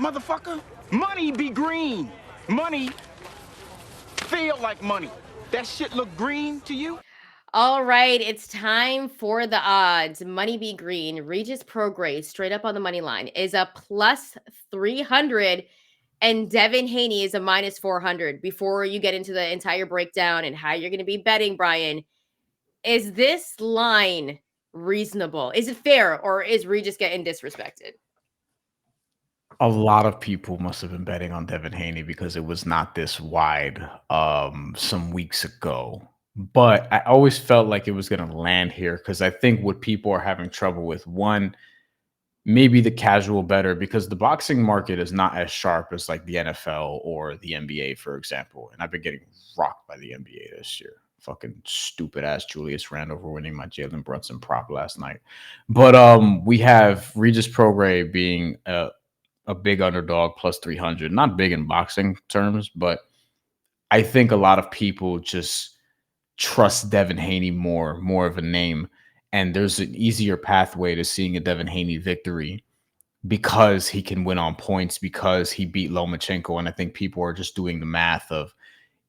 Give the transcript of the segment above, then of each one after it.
motherfucker. Money be green. Money feel like money. That shit look green to you? All right, it's time for the odds. Money be green. Regis Prograis, straight up on the money line, is a plus 300, and Devin Haney is a minus 400. Before you get into the entire breakdown and how you're going to be betting, Bryan, is this line reasonable? Is it fair, or is Regis getting disrespected? A lot of people must have been betting on Devin Haney because it was not this wide some weeks ago. But I always felt like it was going to land here because I think what people are having trouble with, one, maybe the casual better, because the boxing market is not as sharp as like the NFL or the NBA, for example. And I've been getting rocked by the NBA this year. Fucking stupid ass Julius Randle for winning my Jalen Brunson prop last night. But we have Regis Prograis being a big underdog plus 300. Not big in boxing terms, but I think a lot of people just trust Devin Haney more of a name. And there's an easier pathway to seeing a Devin Haney victory because he can win on points, because he beat Lomachenko. And I think people are just doing the math of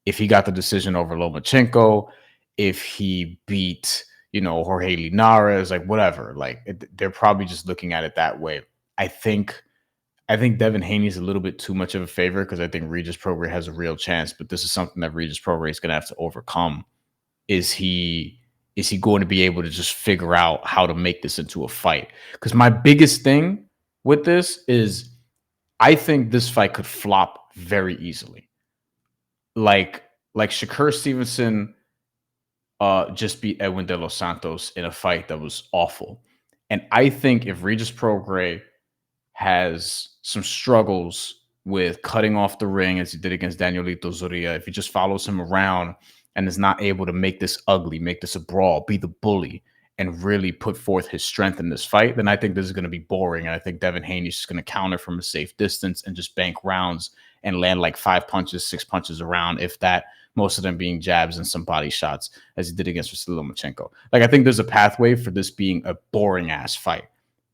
if he got the decision over Lomachenko, if he beat, Jorge Linares, like whatever, they're probably just looking at it that way. I think Devin Haney is a little bit too much of a favorite because I think Regis Prograis has a real chance, but this is something that Regis Prograis is going to have to overcome. Is he going to be able to just figure out how to make this into a fight? Because my biggest thing with this is I think this fight could flop very easily. Like Shakur Stevenson just beat Edwin De Los Santos in a fight that was awful. And I think if Regis Prograis has some struggles with cutting off the ring as he did against Danielito Zorrilla, if he just follows him around and is not able to make this ugly, make this a brawl, be the bully, and really put forth his strength in this fight, then I think this is going to be boring. And I think Devin Haney is just going to counter from a safe distance and just bank rounds and land like 5 punches, 6 punches around, if that, most of them being jabs and some body shots, as he did against Vasily Lomachenko. Like, I think there's a pathway for this being a boring-ass fight.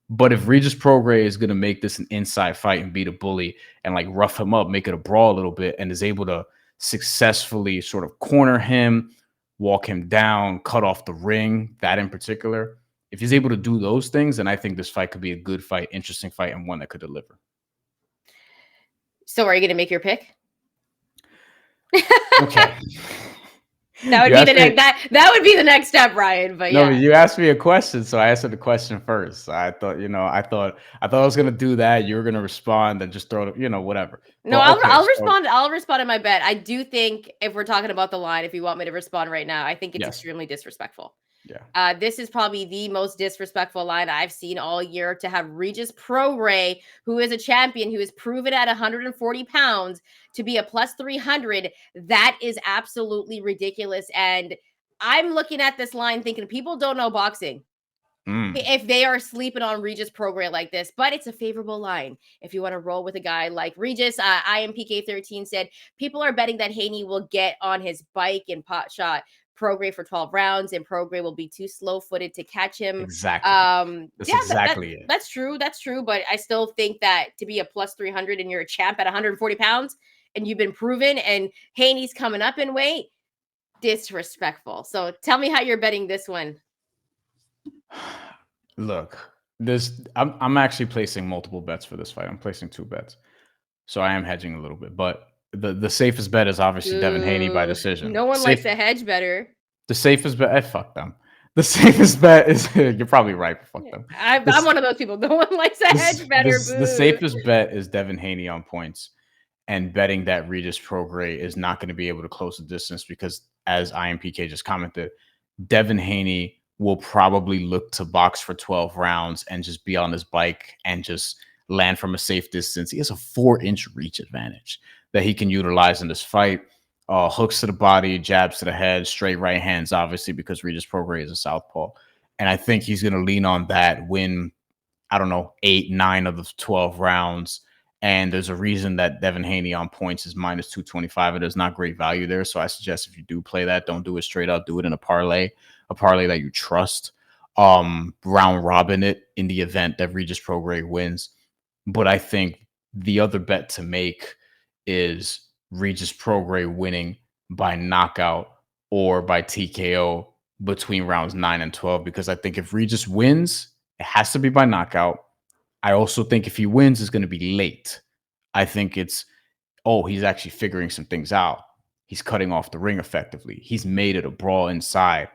But if Regis Prograis is going to make this an inside fight and beat a bully and like rough him up, make it a brawl a little bit, and is able to successfully sort of corner him, walk him down, cut off the ring, that in particular, if he's able to do those things, then I think this fight could be a good fight, interesting fight, and one that could deliver. So are you going to make your pick? Okay. That would be that would be the next step, Bryan. But no, you asked me a question, so I answered the question first. I thought I was gonna do that. You were gonna respond and just throw it, whatever. No, I'll respond. I'll respond in my bet. I do think if we're talking about the line, if you want me to respond right now, I think it's extremely disrespectful. Yeah. This is probably the most disrespectful line I've seen all year, to have Regis Prograis, who is a champion, who is proven at 140 pounds, to be a plus 300. That is absolutely ridiculous. And I'm looking at this line thinking people don't know boxing if they are sleeping on Regis Prograis like this, but it's a favorable line if you want to roll with a guy like Regis. IMPK13 said people are betting that Haney will get on his bike and pot shot Prograis for 12 rounds, and Prograis will be too slow-footed to catch him. Exactly. It. That's true. That's true. But I still think that to be a plus 300 and you're a champ at 140 pounds and you've been proven, and Haney's coming up in weight, disrespectful. So tell me how you're betting this one. Look, I'm actually placing multiple bets for this fight. I'm placing 2 bets. So I am hedging a little bit, but the safest bet is obviously Devin Haney by decision. No one likes a hedge better. The safest bet, fuck them. The safest bet is, you're probably right, but fuck them. I'm one of those people. No one likes a hedge better. The safest bet is Devin Haney on points, and betting that Regis Prograis is not going to be able to close the distance because, as IMPK just commented, Devin Haney will probably look to box for 12 rounds and just be on his bike and just land from a safe distance. He has a 4-inch reach advantage that he can utilize in this fight. Hooks to the body, jabs to the head, straight right hands, obviously, because Regis Prograis is a southpaw. And I think he's going to lean on that, win, 8, 9 of the 12 rounds. And there's a reason that Devin Haney on points is minus 225. It is not great value there. So I suggest if you do play that, don't do it straight up. Do it in a parlay that you trust. Round robin it in the event that Regis Prograis wins. But I think The other bet to make is Regis Prograis winning by knockout or by TKO between rounds 9 and 12, because I think if Regis wins, it has to be by knockout. I also think if he wins, it's going to be late. I think it's, oh, he's actually figuring some things out. He's cutting off the ring effectively. He's made it a brawl inside,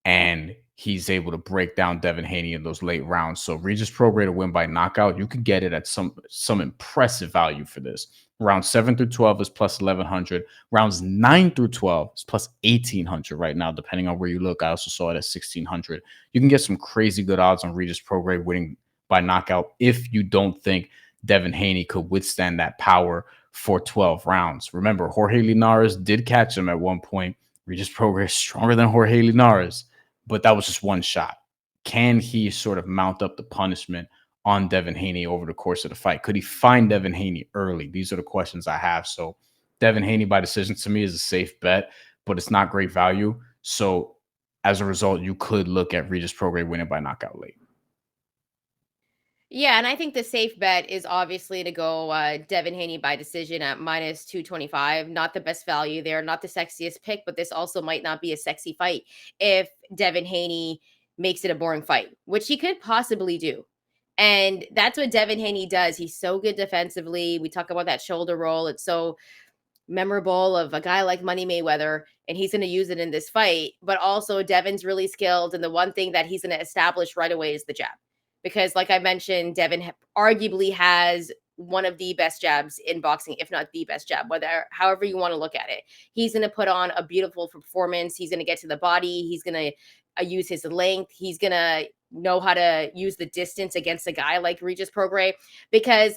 and he's able to break down Devin Haney in those late rounds. So Regis Prograis to win by knockout, you could get it at some impressive value for this. Rounds 7 through 12 is plus 1,100. Rounds 9 through 12 is plus 1,800 right now, depending on where you look. I also saw it at 1,600. You can get some crazy good odds on Regis Prograis winning by knockout if you don't think Devin Haney could withstand that power for 12 rounds. Remember, Jorge Linares did catch him at one point. Regis Prograis is stronger than Jorge Linares, but that was just one shot. Can he sort of mount up the punishment on Devin Haney over the course of the fight? Could he find Devin Haney early? These are the questions I have. So Devin Haney by decision to me is a safe bet, but it's not great value. So as a result, you could look at Regis Prograis winning by knockout late. Yeah, and I think the safe bet is obviously to go Devin Haney by decision at minus 225. Not the best value there, not the sexiest pick, but this also might not be a sexy fight if Devin Haney makes it a boring fight, which he could possibly do. And that's what Devin Haney does. He's so good defensively. We talk about that shoulder roll. It's so memorable of a guy like Money Mayweather, and he's going to use it in this fight. But also, Devin's really skilled. And the one thing that he's going to establish right away is the jab. Because like I mentioned, Devin arguably has one of the best jabs in boxing, if not the best jab, however you want to look at it. He's going to put on a beautiful performance. He's going to get to the body. He's going to use his length. He's going to know how to use the distance against a guy like Regis Prograis, because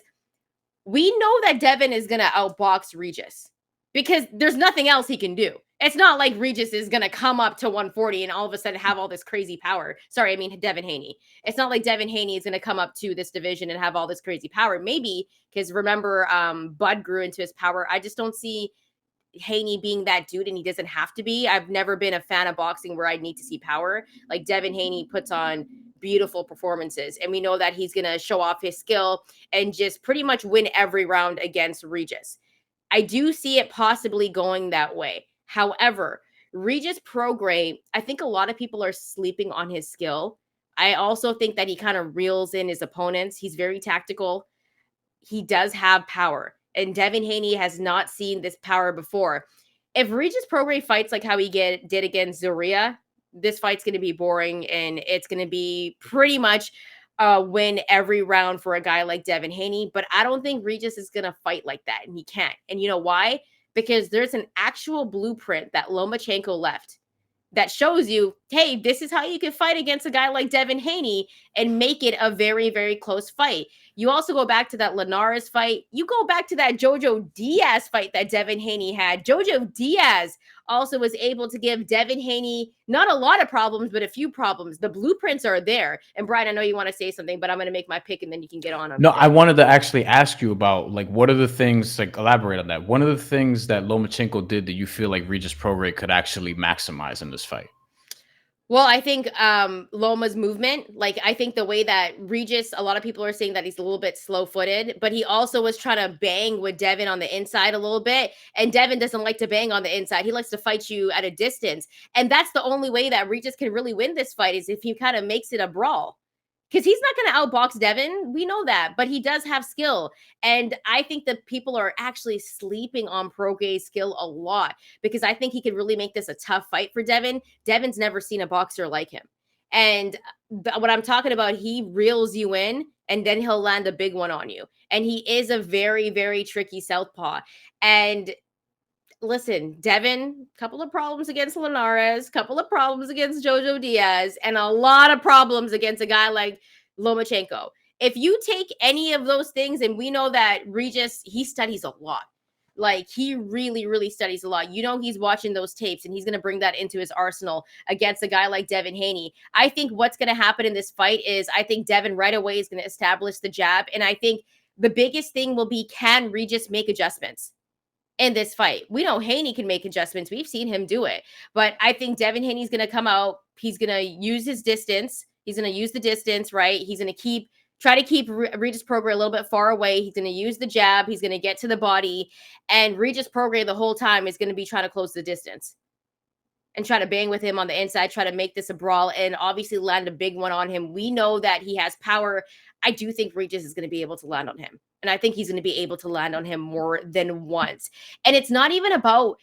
we know that Devin is going to outbox Regis because there's nothing else he can do. It's not like Regis is going to come up to 140 and all of a sudden have all this crazy power. Sorry, I mean Devin Haney. It's not like Devin Haney is going to come up to this division and have all this crazy power. Maybe, because remember, Bud grew into his power. I just don't see Haney being that dude, and he doesn't have to be. I've never been a fan of boxing where I need to see power. Like Devin Haney puts on beautiful performances, and we know that he's going to show off his skill and just pretty much win every round against Regis. I do see it possibly going that way. However, Regis Prograis, I think a lot of people are sleeping on his skill. I also think that he kind of reels in his opponents. He's very tactical. He does have power, and Devin Haney has not seen this power before. If Regis Prograis fights like how he did against Zorrilla, this fight's going to be boring, and it's going to be pretty much win every round for a guy like Devin Haney. But I don't think Regis is going to fight like that, and he can't. And you know why? Because there's an actual blueprint that Lomachenko left that shows you, hey, this is how you can fight against a guy like Devin Haney and make it a very, very close fight. You also go back to that Linares fight. You go back to that Jojo Diaz fight that Devin Haney had. Jojo Diaz also was able to give Devin Haney not a lot of problems, but a few problems. The blueprints are there. And Brian, I know you want to say something, but I'm going to make my pick and then you can get on. No, I wanted to actually ask you about, like, what are the things, like, elaborate on that. One of the things that Lomachenko did that you feel like Regis Prograis could actually maximize in this fight? Well, I think Loma's movement, like I think the way that Regis, a lot of people are saying that he's a little bit slow-footed, but he also was trying to bang with Devin on the inside a little bit. And Devin doesn't like to bang on the inside. He likes to fight you at a distance. And that's the only way that Regis can really win this fight, is if he kind of makes it a brawl. Because he's not going to outbox Devin. We know that, but he does have skill. And I think that people are actually sleeping on Prograis' skill a lot, because I think he could really make this a tough fight for Devin. Devin's never seen a boxer like him. And what I'm talking about, he reels you in and then he'll land a big one on you. And he is a very, very tricky southpaw. And listen, Devin, couple of problems against Linares, couple of problems against Jojo Diaz, and a lot of problems against a guy like Lomachenko. If you take any of those things, and we know that Regis, he studies a lot. Like, he really, really studies a lot. You know, he's watching those tapes, and he's going to bring that into his arsenal against a guy like Devin Haney. I think what's going to happen in this fight is I think Devin right away is going to establish the jab, and I think the biggest thing will be, can Regis make adjustments in this fight? We know Haney can make adjustments. We've seen him do it. But I think Devin Haney's going to come out. He's going to use his distance. He's going to use the distance, right? He's going to keep Try to keep Regis Prograis a little bit far away. He's going to use the jab. He's going to get to the body. And Regis Prograis the whole time is going to be trying to close the distance and try to bang with him on the inside, try to make this a brawl, and obviously land a big one on him. We know that he has power. I do think Regis is going to be able to land on him. And I think he's going to be able to land on him more than once. And it's not even about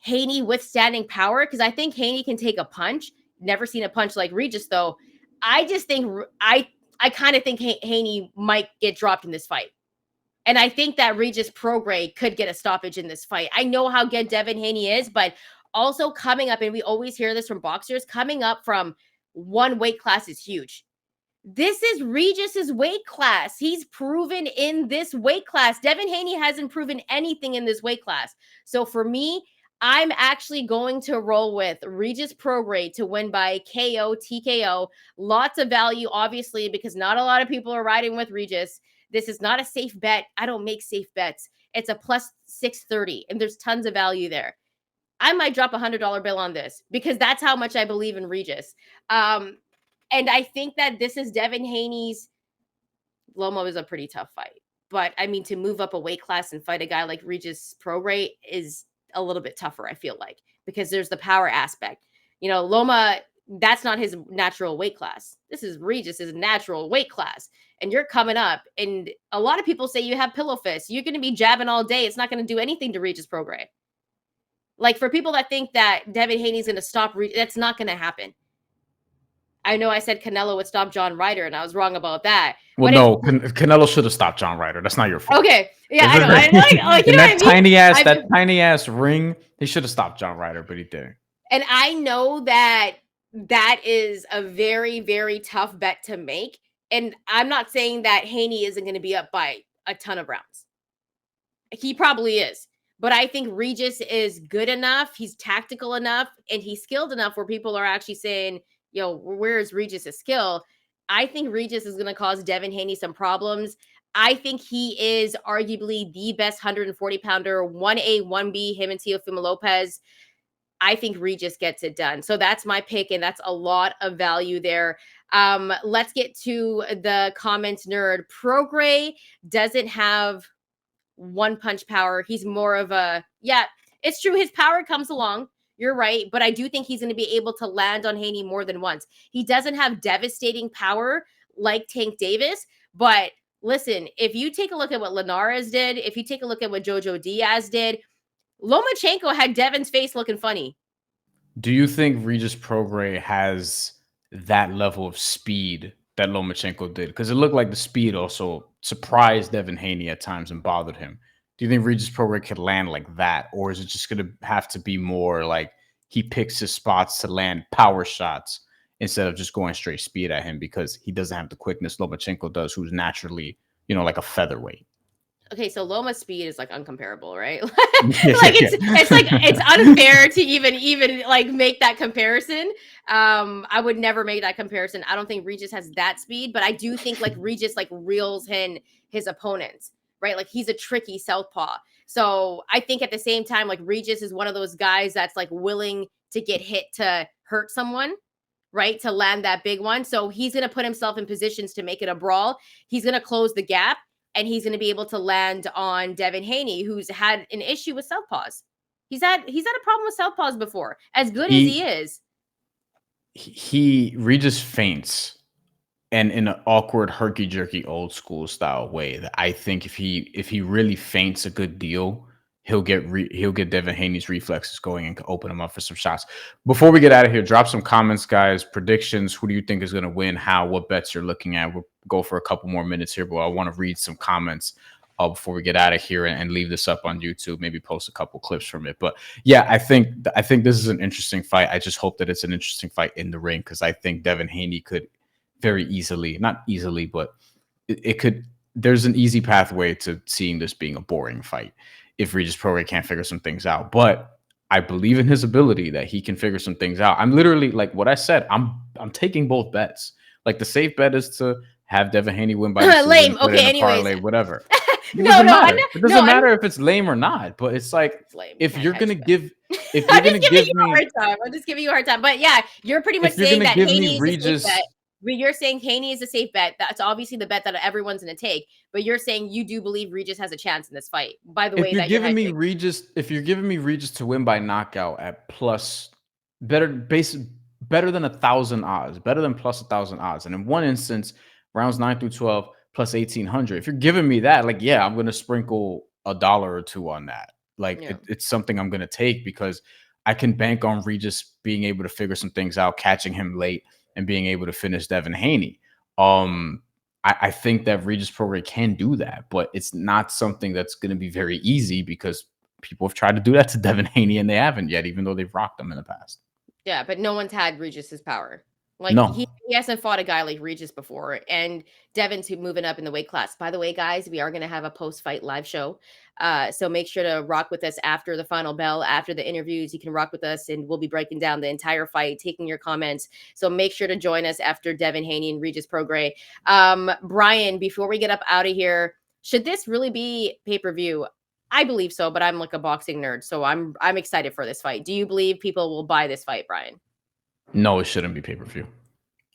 Haney withstanding power, because I think Haney can take a punch. Never seen a punch like Regis, though. I just think I kind of think Haney might get dropped in this fight. And I think that Regis Prograis could get a stoppage in this fight. I know how good Devin Haney is, but also coming up, and we always hear this from boxers, coming up from one weight class is huge. This is Regis's weight class. He's proven in this weight class. Devin Haney hasn't proven anything in this weight class. So for me, I'm actually going to roll with Regis Prograis to win by KO, TKO. Lots of value, obviously, because not a lot of people are riding with Regis. This is not a safe bet. I don't make safe bets. It's a plus 630, and there's tons of value there. I might drop $100 bill on this because that's how much I believe in Regis. And I think that this is Devin Haney's. Loma is a pretty tough fight. But, I mean, to move up a weight class and fight a guy like Regis Prograis is a little bit tougher, I feel like, because there's the power aspect. You know, Loma, that's not his natural weight class. This is Regis's natural weight class. And you're coming up, and a lot of people say you have pillow fists. You're going to be jabbing all day. It's not going to do anything to Regis Prograis. Like, for people that think that Devin Haney's going to stop, that's not going to happen. I know I said Canelo would stop John Ryder, and I was wrong about that. Well, no, Canelo should have stopped John Ryder. That's not your fault. Okay, yeah, I know. Like, you know that tiny ass, that tiny ass ring, he should have stopped John Ryder, but he didn't. And I know that that is a very, very tough bet to make. And I'm not saying that Haney isn't going to be up by a ton of rounds. He probably is. But I think Regis is good enough. He's tactical enough, and he's skilled enough where people are actually saying, yo, where is Regis' skill? I think Regis is going to cause Devin Haney some problems. I think he is arguably the best 140-pounder, 1A, 1B, him and Teofimo Lopez. I think Regis gets it done. So that's my pick, and that's a lot of value there. Let's get to the comments nerd. Prograis doesn't have one punch power. He's more of a, yeah, it's true. His power comes along. You're right. But I do think he's going to be able to land on Haney more than once. He doesn't have devastating power like Tank Davis. But listen, if you take a look at what Linares did, if you take a look at what Jojo Diaz did, Lomachenko had Devin's face looking funny. Do you think Regis Prograis has that level of speed that Lomachenko did? Because it looked like the speed also surprised Devin Haney at times and bothered him. Do you think Regis Prograis could land like that? Or is it just going to have to be more like he picks his spots to land power shots instead of just going straight speed at him because he doesn't have the quickness Lomachenko does, who's naturally, you know, like a featherweight? Okay, so Loma's speed is like uncomparable, right? Like it's unfair to even like make that comparison. I would never make that comparison. I don't think Regis has that speed, but I do think like Regis like reels in his opponents, right? Like he's a tricky southpaw. So I think at the same time, like Regis is one of those guys that's like willing to get hit to hurt someone, right? To land that big one. So he's going to put himself in positions to make it a brawl. He's going to close the gap. And he's going to be able to land on Devin Haney, who's had an issue with southpaws. He's had a problem with southpaws before, as good as he is. Regis feints, and in an awkward, herky-jerky, old school style way. That I think if he really feints a good deal, he'll get Devin Haney's reflexes going and open him up for some shots. Before we get out of here, drop some comments, guys. Predictions. Who do you think is going to win? How? What bets you're looking at? We'll go for a couple more minutes here, but I want to read some comments before we get out of here and leave this up on YouTube. Maybe post a couple clips from it. But yeah, I think this is an interesting fight. I just hope that it's an interesting fight in the ring because I think Devin Haney could very easily, not easily, but it could. There's an easy pathway to seeing this being a boring fight if Regis Prograis can't figure some things out. But I believe in his ability that he can figure some things out. I'm literally, like what I said, I'm taking both bets. Like the safe bet is to have Devin Haney win by lame. Okay, anyways. Parlay, whatever. It doesn't matter if it's lame or not. But it's like if you're gonna give, if you're I'm gonna just give you me a hard time. I'm just giving you a hard time. But yeah, you're pretty much saying that Haney is a safe bet. But you're saying Haney is a safe bet. That's obviously the bet that everyone's going to take. But you're saying you do believe Regis has a chance in this fight. By the way, If you're that you're giving me hedging. Regis, to win by knockout at plus better than 1,000 odds, better than plus 1,000 odds, and in one instance, rounds 9 through 12 plus 1,800. If you're giving me that, like, yeah, I'm gonna sprinkle $1 or $2 on that. Like, Yeah. it's something I'm gonna take because I can bank on Regis being able to figure some things out, catching him late, and being able to finish Devin Haney. I think that Regis Prograis can do that, but it's not something that's going to be very easy because people have tried to do that to Devin Haney and they haven't yet, even though they've rocked him in the past. Yeah, but no one's had Regis's power. Like No. he hasn't fought a guy like Regis before, and Devin's moving up in the weight class. By the way, guys, we are going to have a post-fight live show, so make sure to rock with us after the final bell, after the interviews. You can rock with us, and we'll be breaking down the entire fight, taking your comments. So make sure to join us after Devin Haney and Regis Prograis. Bryan, before we get up out of here, should this really be pay-per-view? I believe so, but I'm like a boxing nerd, so I'm excited for this fight. Do you believe people will buy this fight, Bryan? No, it shouldn't be pay-per-view.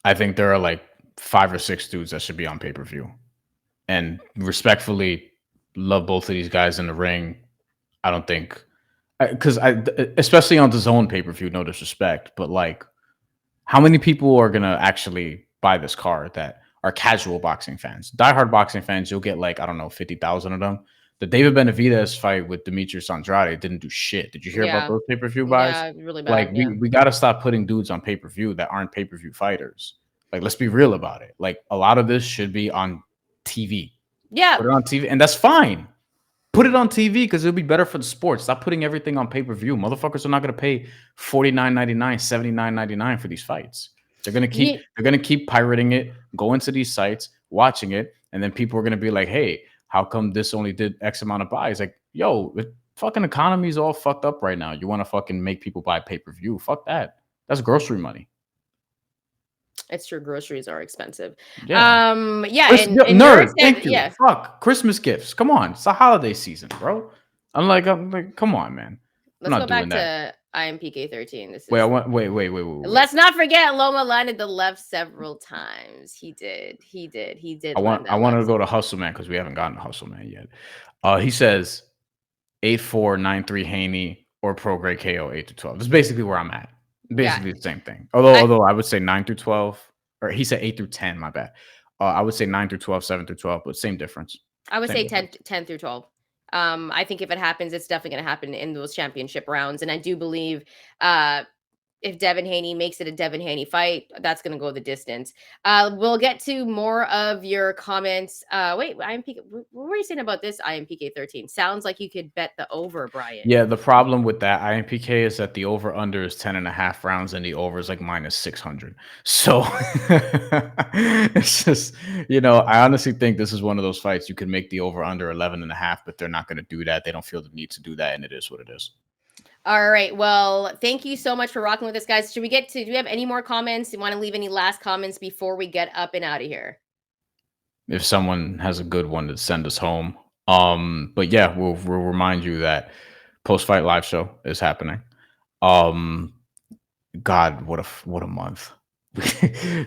I think there are like 5 or 6 dudes that should be on pay-per-view. And respectfully, love both of these guys in the ring. I don't think, because especially on the zone pay-per-view, no disrespect, but like, how many people are gonna actually buy this card that are casual boxing fans? Diehard boxing fans, you'll get like, I don't know, 50,000 of them. The David Benavidez fight with Demetrius Andrade didn't do shit. Did you hear about those pay-per-view buys? Yeah, really Like, bad. we got to stop putting dudes on pay-per-view that aren't pay-per-view fighters. Like, let's be real about it. Like, a lot of this should be on TV. Yeah. Put it on TV, and that's fine. Put it on TV because it'll be better for the sport. Stop putting everything on pay-per-view. Motherfuckers are not going to pay $49.99, $79.99 for these fights. They're gonna keep pirating it, go into these sites, watching it, and then people are gonna be like, "Hey, how come this only did X amount of buys?" Like, yo, the fucking economy is all fucked up right now. You want to fucking make people buy pay-per-view? Fuck that. That's grocery money. It's true. Groceries are expensive. Yeah. Yeah. And nerd. Thank you. Yeah. Fuck Christmas gifts. Come on, it's the holiday season, bro. I'm like, come on, man. Let's go back to IMPK 13. This is wait. Let's not forget Loma landed the left several times. He did. I wanted to go to Hustle Man because we haven't gotten to Hustle Man yet. He says 8-4-9-3 Haney or Prograis KO 8-12. That's basically where I'm at. Basically the same thing. Although I would say 9 through 12, or he said 8 through 10. My bad. I would say 9 through 12, 7 through 12, but same difference. I would say 10 through 12. I think if it happens, it's definitely going to happen in those championship rounds. And I do believe if Devin Haney makes it a Devin Haney fight, that's going to go the distance. We'll get to more of your comments. Wait, IMPK, what were you saying about this IMPK 13? Sounds like you could bet the over, Bryan. Yeah, the problem with that IMPK is that the over-under is 10.5 rounds and the over is like minus 600. So it's just, I honestly think this is one of those fights you could make the over-under 11.5, but they're not going to do that. They don't feel the need to do that, and it is what it is. All right. Well, thank you so much for rocking with us, guys. Do we have any more comments? Do you want to leave any last comments before we get up and out of here? If someone has a good one to send us home. But yeah, we'll remind you that post-fight live show is happening. God, what a month.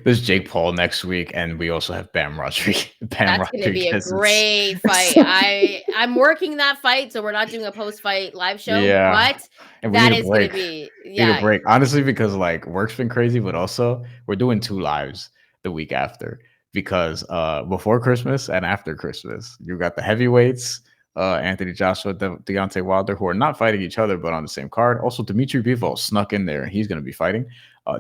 There's Jake Paul next week, and we also have Bam Rodriguez. That's going to be a great fight. I'm working that fight, so we're not doing a post-fight live show. Yeah, but that is going to be need a break, honestly, because like work's been crazy, but also we're doing 2 lives the week after because before Christmas and after Christmas, you got the heavyweights. Anthony Joshua, Deontay Wilder, who are not fighting each other, but on the same card. Also, Dimitri Bivol snuck in there, and he's going to be fighting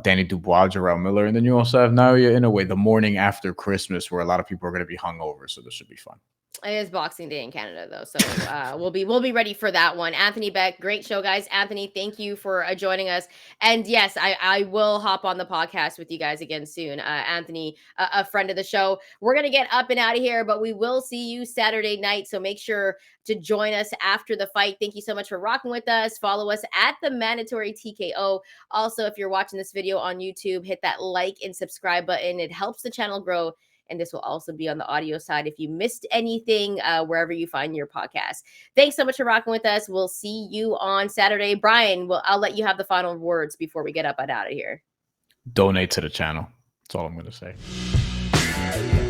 Danny Dubois, Jarrell Miller. And then you also have Naoya Inoue the morning after Christmas, where a lot of people are going to be hungover. So this should be fun. It is Boxing Day in Canada, though, so we'll be ready for that one. Anthony Beck, great show, guys. Anthony, thank you for joining us. And yes, I will hop on the podcast with you guys again soon. Anthony, a friend of the show. We're gonna get up and out of here, but we will see you Saturday night. So make sure to join us after the fight. Thank you so much for rocking with us. Follow us at TheMandatory TKO. Also, if you're watching this video on YouTube, hit that like and subscribe button. It helps the channel grow. And this will also be on the audio side if you missed anything, wherever you find your podcast. Thanks so much for rocking with us. We'll see you on Saturday. Bryan, I'll let you have the final words before we get up and out of here. Donate to the channel. That's all I'm going to say.